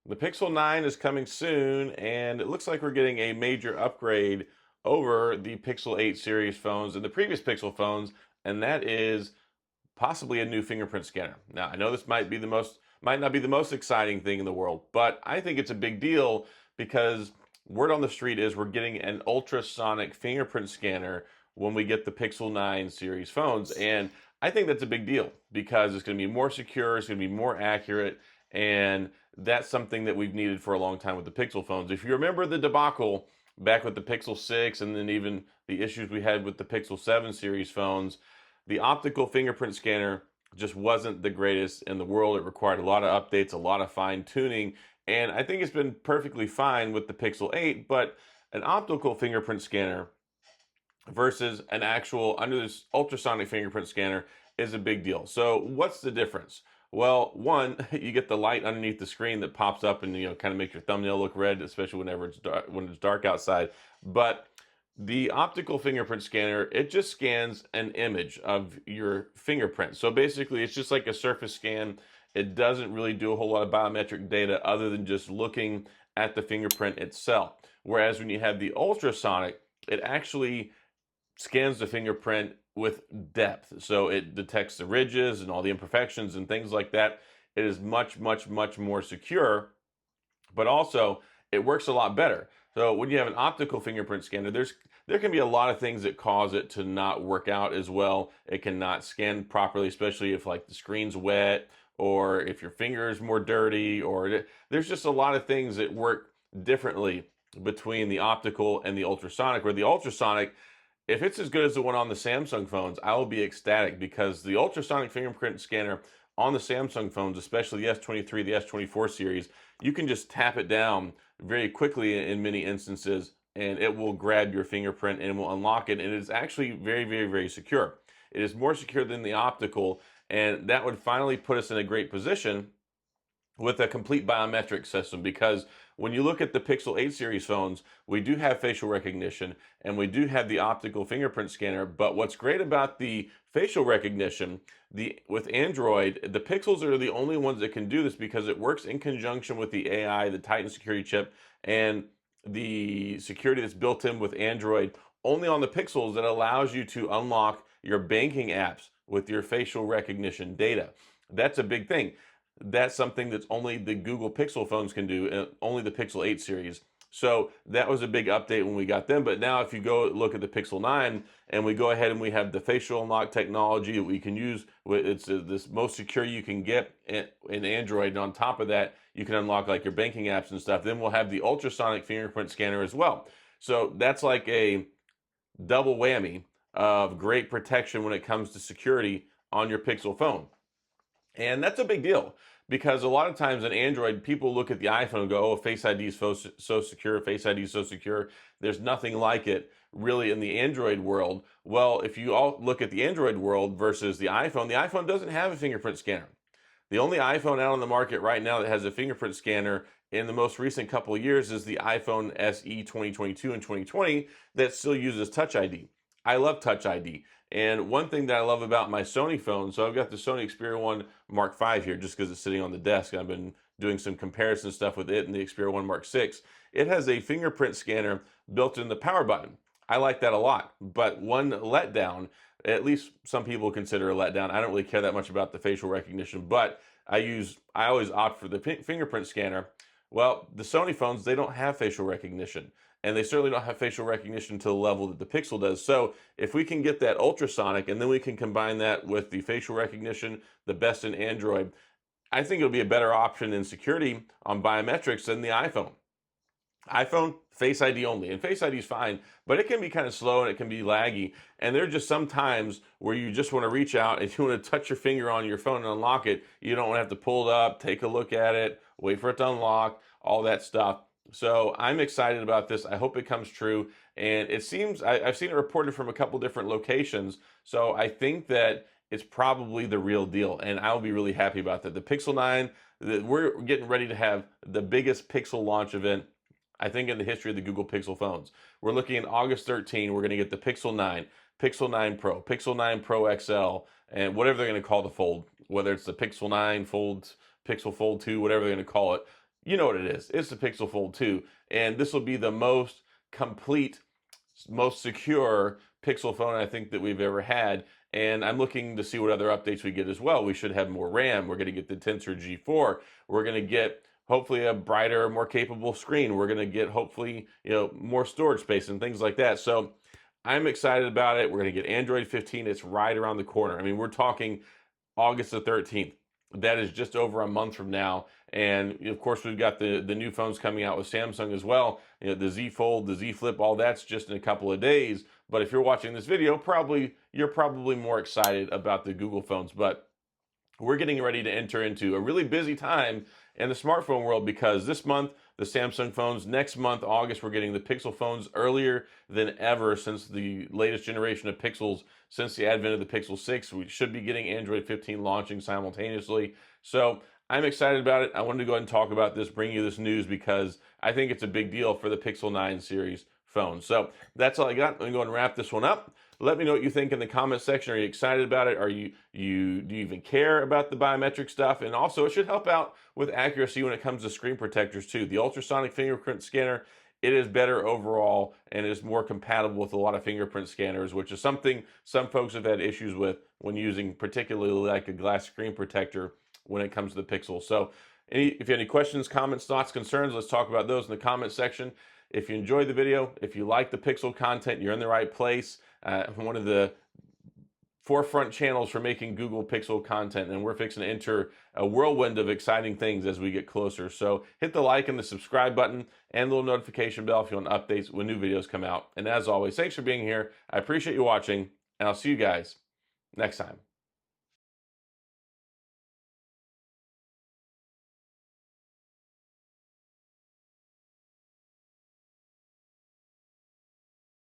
The Pixel 9 is coming soon, and it looks like we're getting a major upgrade over the Pixel 8 series phones and the previous Pixel phones, and that is possibly a new fingerprint scanner. Now, I know this might not be the most exciting thing in the world, but I think it's a big deal because word on the street is we're getting an ultrasonic fingerprint scanner when we get the Pixel 9 series phones. And I think that's a big deal because it's going to be more secure, it's going to be more accurate, and that's something that we've needed for a long time with the Pixel phones. If you remember the debacle back with the Pixel 6 and then even the issues we had with the Pixel 7 series phones, the optical fingerprint scanner just wasn't the greatest in the world. It required a lot of updates, a lot of fine tuning, and I think it's been perfectly fine with the Pixel 8, but an optical fingerprint scanner versus an actual under this ultrasonic fingerprint scanner is a big deal. So what's the difference? Well, one, you get the light underneath the screen that pops up and kind of makes your thumbnail look red, especially whenever it's dark, when it's dark outside. But the optical fingerprint scanner, it just scans an image of your fingerprint. So basically, it's just like a surface scan. It doesn't really do a whole lot of biometric data other than just looking at the fingerprint itself. Whereas when you have the ultrasonic, it actually scans the fingerprint with depth. So it detects the ridges and all the imperfections and things like that. It is much, much, much more secure, but also it works a lot better. So when you have an optical fingerprint scanner, there can be a lot of things that cause it to not work out as well. It cannot scan properly, especially if like the screen's wet or if your finger is more dirty, or there's just a lot of things that work differently between the optical and the ultrasonic. Where the ultrasonic, if it's as good as the one on the Samsung phones, I will be ecstatic because the ultrasonic fingerprint scanner on the Samsung phones, especially the S23, the S24 series, you can just tap it down very quickly in many instances and it will grab your fingerprint and it will unlock it. And it is actually very, very, very secure. It is more secure than the optical, and that would finally put us in a great position with a complete biometric system, because when you look at the Pixel 8 series phones, we do have facial recognition and we do have the optical fingerprint scanner. But what's great about the facial recognition, with Android, the Pixels are the only ones that can do this because it works in conjunction with the AI, the Titan security chip, and the security that's built in with Android only on the Pixels that allows you to unlock your banking apps with your facial recognition data. That's a big thing. That's something that's only the Google Pixel phones can do, and only the Pixel 8 series. So that was a big update when we got them. But now if you go look at the Pixel 9 and we go ahead and we have the facial unlock technology that we can use, it's this most secure you can get in Android. And on top of that, you can unlock like your banking apps and stuff. Then we'll have the ultrasonic fingerprint scanner as well. So that's like a double whammy of great protection when it comes to security on your Pixel phone. And that's a big deal because a lot of times in Android, people look at the iPhone and go, oh, Face ID is so secure, Face ID is so secure. There's nothing like it really in the Android world. Well, if you all look at the Android world versus the iPhone doesn't have a fingerprint scanner. The only iPhone out on the market right now that has a fingerprint scanner in the most recent couple of years is the iPhone SE 2022 and 2020 that still uses Touch ID. I love Touch ID. And one thing that I love about my Sony phone, so I've got the Sony Xperia 1 Mark V here just because it's sitting on the desk. I've been doing some comparison stuff with it and the Xperia 1 Mark VI. It has a fingerprint scanner built in the power button. I like that a lot. But one letdown, at least some people consider a letdown. I don't really care that much about the facial recognition, but I always opt for the fingerprint scanner. Well, the Sony phones, they don't have facial recognition, and they certainly don't have facial recognition to the level that the Pixel does. So if we can get that ultrasonic and then we can combine that with the facial recognition, the best in Android, I think it'll be a better option in security on biometrics than the iPhone. iPhone, Face ID only. And Face ID is fine, but it can be kind of slow and it can be laggy. And there are just some times where you just want to reach out and you want to touch your finger on your phone and unlock it. You don't want to have to pull it up, take a look at it, wait for it to unlock, all that stuff. So I'm excited about this. I hope it comes true. And it seems, I've seen it reported from a couple different locations. So I think that it's probably the real deal. And I'll be really happy about that. The Pixel 9, we're getting ready to have the biggest Pixel launch event I think in the history of the Google Pixel phones. We're looking at August 13. We're going to get the Pixel 9, Pixel 9 Pro, Pixel 9 Pro XL, and whatever they're going to call the Fold, whether it's the Pixel 9 Fold, Pixel Fold 2, whatever they're going to call it. You know what it is. It's the Pixel Fold 2, and this will be the most complete, most secure Pixel phone I think that we've ever had. And I'm looking to see what other updates we get as well. We should have more RAM. We're going to get the Tensor G4. We're going to get hopefully a brighter, more capable screen. We're going to get hopefully, more storage space and things like that. So I'm excited about it. We're going to get Android 15. It's right around the corner. I mean, we're talking August the 13th. That is just over a month from now. And of course, we've got the new phones coming out with Samsung as well. The Z Fold, the Z Flip, all that's just in a couple of days. But if you're watching this video, you're probably more excited about the Google phones. But we're getting ready to enter into a really busy time in the smartphone world, because this month the Samsung phones, next month August we're getting the Pixel phones earlier than ever since the latest generation of Pixels, since the advent of the Pixel 6. We should be getting Android 15 launching simultaneously. So I'm excited about it. I wanted to go ahead and talk about this, bring you this news, because I think it's a big deal for the Pixel 9 series phone. So that's all I got. Let me go ahead and wrap this one up. Let me know what you think in the comment section. Are you excited about it? Do you even care about the biometric stuff? And also, it should help out with accuracy when it comes to screen protectors too. The ultrasonic fingerprint scanner, it is better overall and is more compatible with a lot of fingerprint scanners, which is something some folks have had issues with when using particularly like a glass screen protector when it comes to the Pixel. So if you have any questions, comments, thoughts, concerns, let's talk about those in the comment section. If you enjoyed the video, if you like the Pixel content, you're in the right place. One of the forefront channels for making Google Pixel content, and we're fixing to enter a whirlwind of exciting things as we get closer. So hit the like and the subscribe button and the little notification bell if you want updates when new videos come out. And as always, thanks for being here. I appreciate you watching, and I'll see you guys next time.